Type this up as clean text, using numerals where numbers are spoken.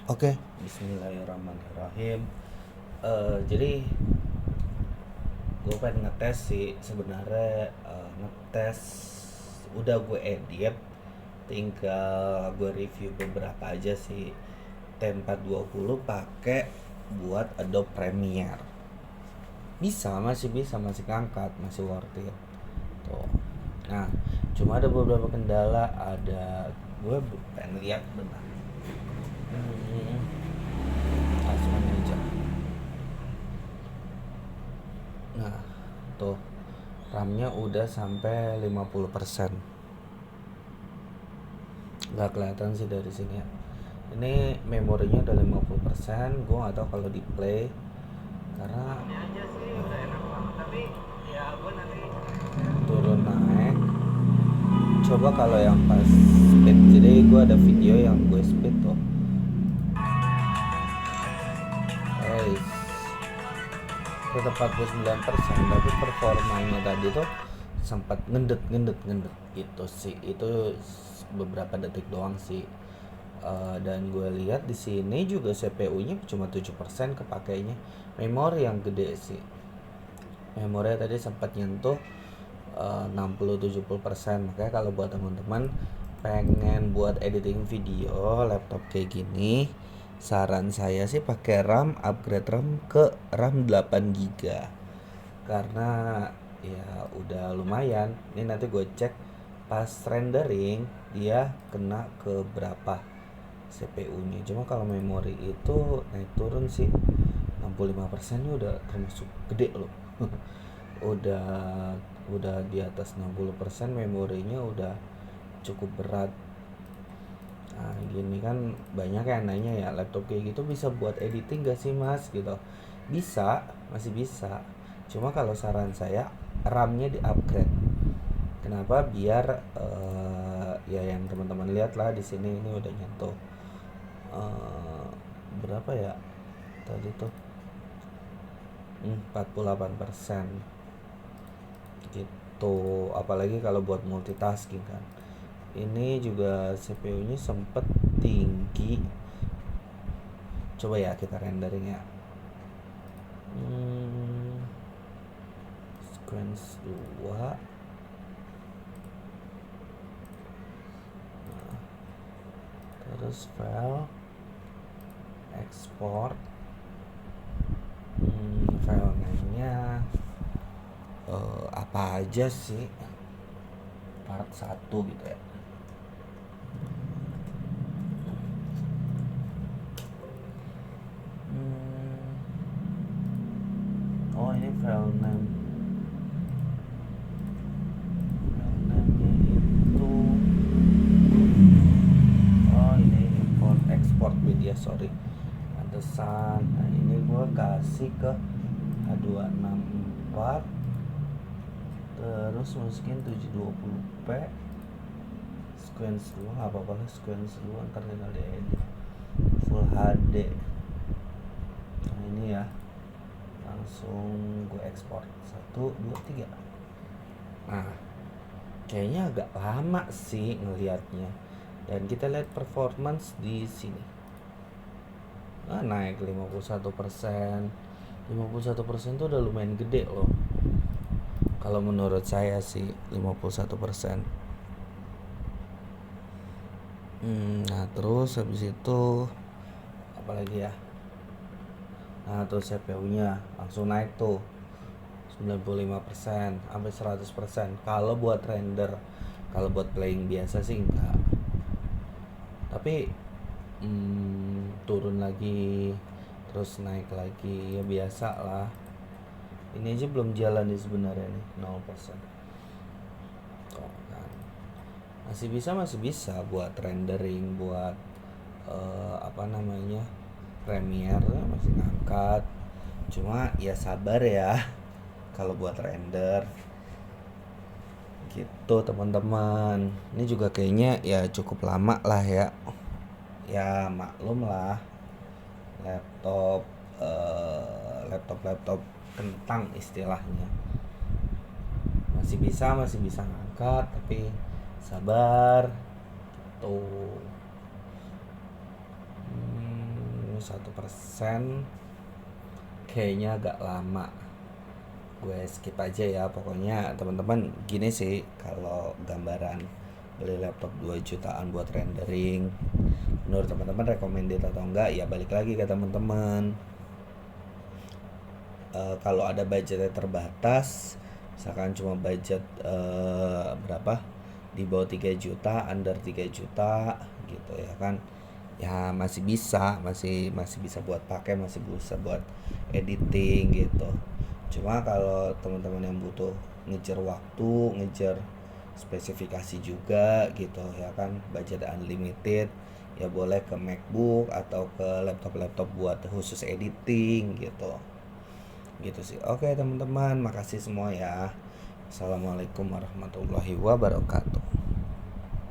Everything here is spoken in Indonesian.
Oke, Bismillahirrahmanirrahim. Jadi gue pengen ngetes sih sebenarnya, ngetes udah gue edit, tinggal gue review beberapa aja sih. T420 pakai buat Adobe Premiere. Masih bisa, masih ngangkat, masih worth it. Tuh. Nah, cuma ada beberapa kendala, gue pengen lihat bentar. Langsung aja. Nah, tuh RAM-nya udah sampai 50%. Nggak kelihatan sih dari sini ya. Ini memorinya udah 50%. Gue nggak tahu kalau di play karena turun naik. Coba kalau yang pas speed. Jadi gue ada video yang gue speed tuh. Guys, tetap 49%, tapi performanya tadi tuh sempat ngendet gitu sih. Itu beberapa detik doang sih. Dan gue lihat di sini juga CPU-nya cuma 7% kepakainya. Memori yang gede sih. Memori tadi sempat nyentuh 60-70%. Makanya kalau buat teman-teman pengen buat editing video laptop kayak gini, saran saya sih pakai RAM, upgrade RAM ke RAM 8 GB. Karena ya udah lumayan. Ini nanti gue cek pas rendering dia kena ke berapa CPU-nya. Cuma kalau memori itu naik turun sih. 65% ini udah termasuk gede loh. udah udah di atas 60%, memorinya udah cukup berat. Nah, gini kan banyak yang nanya ya, laptop kayak gitu bisa buat editing gak sih mas gitu. Bisa, masih bisa. Cuma kalau saran saya RAM-nya di upgrade. Kenapa? Biar ya yang teman-teman lihat lah di sini ini udah nyentuh berapa ya tadi tuh, 48% gitu. Apalagi kalau buat multitasking kan. Ini juga CPU-nya sempet tinggi. Coba ya kita rendering ya. Sequence 2. Terus file export. File name-nya apa aja sih, part 1 gitu ya. Oh ini file name itu, oh ini import export media, sorry, pantesan. Nah ini gue kasih ke H264, terus masukin 720p, sequence 2 nggak apa-apa lah, sequence 2 ntar tinggal diedit full HD. Nah ini ya, langsung gue ekspor 1, 2, 3. Nah kayaknya agak lama sih ngelihatnya. Dan kita lihat performance di sini. Nah, naik 51%. 51% tuh udah lumayan gede loh. Kalau menurut saya sih 51%. Nah terus habis itu apalagi ya? Nah tuh CPU-nya langsung naik tuh 95% sampai 100%. Kalau buat render, kalau buat playing biasa sih enggak. Tapi turun lagi, terus naik lagi, ya biasa lah. Ini aja belum jalan nih sebenarnya nih, 0%. Oh, kan. Masih bisa buat rendering, buat apa namanya, Premiere masih ngangkat. Cuma ya sabar ya kalau buat render gitu teman-teman. Ini juga kayaknya ya cukup lama lah ya. Ya maklum lah, laptop laptop kentang istilahnya. Masih bisa ngangkat, tapi sabar tuh. 1%, kayaknya agak lama. Gue skip aja ya. Pokoknya teman-teman gini sih, kalau gambaran beli laptop 2 jutaan buat rendering, menurut teman-teman recommended atau enggak, ya balik lagi ke teman-teman. Kalau ada budgetnya terbatas, misalkan cuma budget berapa, di bawah 3 juta, under 3 juta gitu ya kan, ya masih bisa, masih bisa buat pakai, masih bisa buat editing gitu. Cuma kalau teman-teman yang butuh ngejar waktu, ngejar spesifikasi juga gitu ya kan, budget unlimited, ya boleh ke MacBook atau ke laptop-laptop buat khusus editing gitu. Gitu sih. Oke teman-teman, makasih semua ya. Assalamualaikum warahmatullahi wabarakatuh.